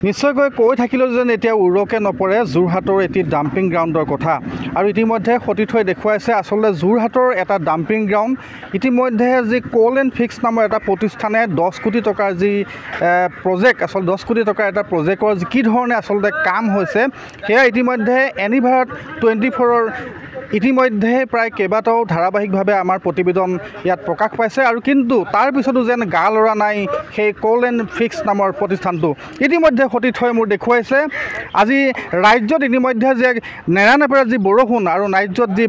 নিশ্চয়কৈ কৈ থাকিলেও যেন এতিয়া উৰকে নপৰে যোৰহাটৰ এটি ডাম্পিং গ্ৰাউণ্ডৰ কথা আৰু ইতিমধ্যে সতীৰ্থ দেখুৱাইছে আচলতে যোৰহাটৰ এটা ডাম্পিং গ্ৰাউণ্ড ইতিমধ্যে যি কোল এণ্ড ফিক্স নামৰ এটা প্ৰতিষ্ঠানে 10 কোটি টকাৰ যি প্ৰজেক্ট আচলতে 10 কোটি টকাৰ এটা প্ৰজেক্টৰ কি ধৰণে আচলতে কাম হৈছে সেয়া ইতিমধ্যে এনিভাৰত 24ৰ ইতিমধ্যে প্ৰায় কেইবাটাও ধাৰাবাহিকভাৱে আমাৰ প্ৰতিবেদন ইয়াত প্ৰকাশ পাইছে আৰু কিন্তু তাৰ পিছতো যেন গা লৰা নাই সেই কোল এণ্ড ফিক্স নামৰ প্ৰতিষ্ঠানটো ইতিমধ্যে সতীৰ্থই মোৰ দেখুৱাইছে আজি ৰাজ্যত ইতিমধ্যে যে নেৰানেপেৰা যি বৰষুণ আৰু ৰাজ্যত যি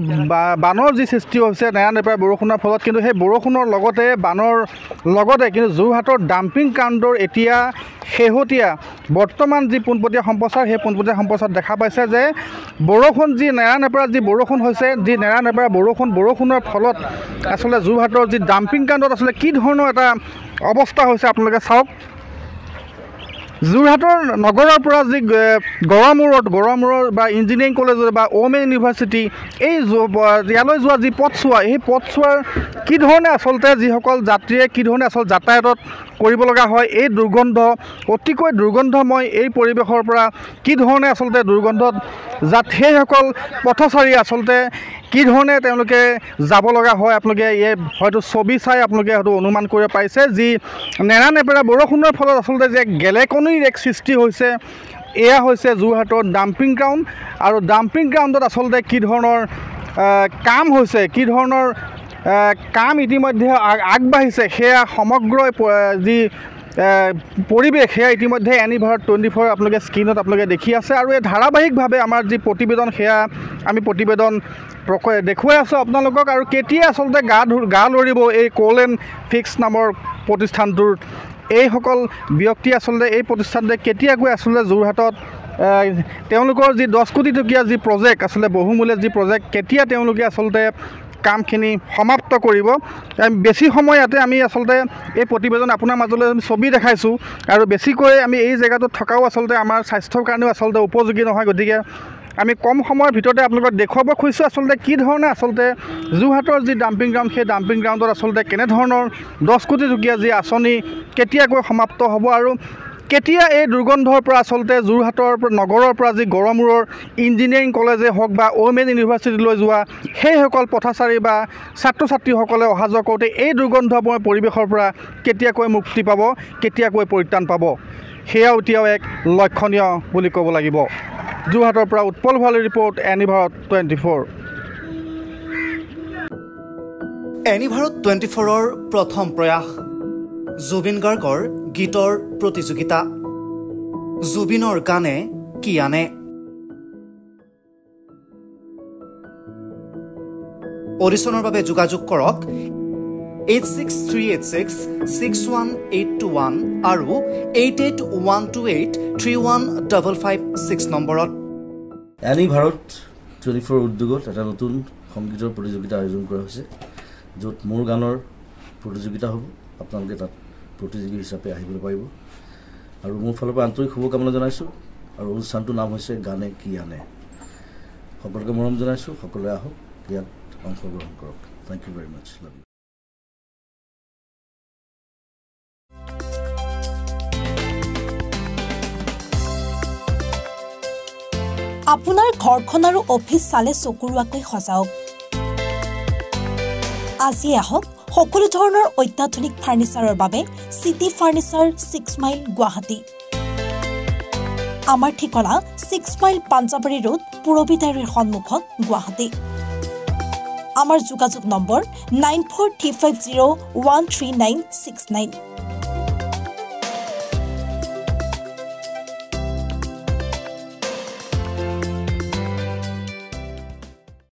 বানৰ যি সৃষ্টি হৈছে নেৰানেপেৰা বৰষুণৰ ফলত কিন্তু সেই বৰষুণৰ লগতে বানৰ লগতে কিন্তু যোৰহাটৰ ডাম্পিং গ্ৰাউণ্ডৰ এতিয়া শেহতীয়া বৰ্তমান যি পোনপটীয়া সম্প্ৰচাৰ সেই পোনপটীয়া সম্প্ৰচাৰত দেখা পাইছে যে বৰষুণ যি নেৰানেপেৰা যি বৰষুণ হৈছে যি নেৰানেপেৰা বৰষুণৰ ফলত আচলতে যোৰহাটৰ যি ডাম্পিং গ্ৰাউণ্ডত আচলতে কি ধৰণৰ এটা অৱস্থা হৈছে আপোনালোকে চাওক যোৰহাটৰ নগৰৰ পৰা যি গড়মূৰৰ বা ইঞ্জিনিয়াৰিং কলেজ বা ওমেন ইউনিভাৰ্চিটি এই ইয়ালৈ যোৱা যি পথছোৱা এই পথছোৱাৰ কি ধৰণে আচলতে যিসকল যাত্ৰীয়ে কি ধৰণে আচলতে যাতায়াতত কৰিব লগা হয় এই দুৰ্গন্ধ অতিকৈ দুৰ্গন্ধময় এই পৰিৱেশৰ পৰা কি ধৰণে আচলতে দুৰ্গন্ধত সেইসকল পথচাৰী আচলতে কি ধৰণে তেওঁলোকে যাব লগা হয় আপোনালোকে এই হয়তো ছবি চাই আপোনালোকে হয়তো অনুমান কৰিব পাৰিছে যি নেৰানেপেৰা বৰষুণৰ ফলত আচলতে যে গেলেকনিৰ এক সৃষ্টি হৈছে এয়া হৈছে যোৰহাটৰ ডাম্পিং গ্ৰাউণ্ড আৰু ডাম্পিং গ্ৰাউণ্ডত আচলতে কি ধৰণৰ কাম হৈছে কি ধৰণৰ কাম ইতিমধ্যে আগবাঢ়িছে সেয়া সমগ্ৰ যি পৰিৱেশ সেয়া ইতিমধ্যে এনিভাৰত 24 আপোনালোকে স্ক্ৰীণত আপোনালোকে দেখি আছে আৰু এই ধাৰাবাহিকভাৱে আমাৰ যি প্ৰতিবেদন সেয়া আমি প্ৰতিবেদন দেখুৱাই আছোঁ আপোনালোকক আৰু কেতিয়া আচলতে গা লৰিব এই কোল এণ্ড ফিক্স নামৰ প্ৰতিষ্ঠানটোৰ এইসকল ব্যক্তি আচলতে এই প্ৰতিষ্ঠানটোৱে কেতিয়াকৈ আচলতে যোৰহাটত তেওঁলোকৰ যি 10 কোটি টকীয়া যি প্ৰজেক্ট আচলতে বহুমূলীয়া যি প্ৰজেক্ট কেতিয়া তেওঁলোকে আচলতে কামখিনি সমাপ্ত কৰিব বেছি সময় ইয়াতে আমি আচলতে এই প্ৰতিবেদন আপোনাৰ মাজলৈ আমি ছবি দেখাইছোঁ আৰু বেছিকৈ আমি এই জেগাটোত থকাও আচলতে আমাৰ স্বাস্থ্যৰ কাৰণেও আচলতে উপযোগী নহয় গতিকে আমি কম সময়ৰ ভিতৰতে আপোনালোকক দেখুৱাব খুজিছোঁ আচলতে কি ধৰণে আচলতে যোৰহাটৰ যি ডাম্পিং গ্ৰাউণ্ড সেই ডাম্পিং গ্ৰাউণ্ডত আচলতে কেনেধৰণৰ 10 কোটি টকীয়া যি আঁচনি কেতিয়াকৈ সমাপ্ত হ'ব আৰু কেতিয়া এই দুৰ্গন্ধৰ পৰা আচলতে যোৰহাটৰ নগৰৰ পৰা যি গড়মূৰৰ ইঞ্জিনিয়াৰিং কলেজে হওক বা ওমেন ইউনিভাৰ্চিটিলৈ যোৱা সেইসকল পথচাৰী বা ছাত্ৰ ছাত্ৰীসকলে অহা যোৱা কৰোঁতে এই দুৰ্গন্ধময় পৰিৱেশৰ পৰা কেতিয়াকৈ মুক্তি পাব কেতিয়াকৈ পৰিত্ৰাণ পাব সেয়াও এতিয়াও এক লক্ষণীয় বুলি ক'ব লাগিব যোৰহাটৰ পৰা উৎপল ভৰালীৰ ৰিপৰ্ট এনিভাৰত 24 এনিভাৰত 24ৰ প্ৰথম প্ৰয়াস জুবিন গাৰ্গৰ গীতৰ প্ৰতিযোগিতা জুবিনৰ গানে কি আনে অডিশ্যনৰ বাবে যোগাযোগ কৰক 8638661821 আৰু 8812831556 নম্বৰত এনিভাৰত 24 উদ্যোগত এটা নতুন সংগীতৰ প্ৰতিযোগিতা আয়োজন কৰা হৈছে য'ত মোৰ গানৰ প্ৰতিযোগিতা হ'ব আপোনালোকে তাত প্ৰতিযোগী হিচাপে আহিবলৈ পাৰিব আৰু মোৰ ফালৰ পৰা আন্তৰিক শুভকামনা জনাইছোঁ আৰু অনুষ্ঠানটোৰ নাম হৈছে গানে কি আনে সকলোকে মৰম জনাইছোঁ সকলোৱে আহক ইয়াত অংশগ্ৰহণ কৰক thank you very much love you আপোনাৰ ঘৰখন আৰু অফিচ চালে চকুৰুৱাকৈ সজাওক আজি আহক সকলো ধৰণৰ অত্যাধুনিক ফাৰ্নিচাৰৰ বাবে সিটি ফাৰ্নিচাৰ 6 মাইল গুৱাহাটী আমাৰ ঠিকনা 6 মাইল পাঞ্জাবাৰী ৰোড পুৰবিতাৰীৰ সন্মুখত গুৱাহাটী আমাৰ যোগাযোগ নম্বৰ 9435013969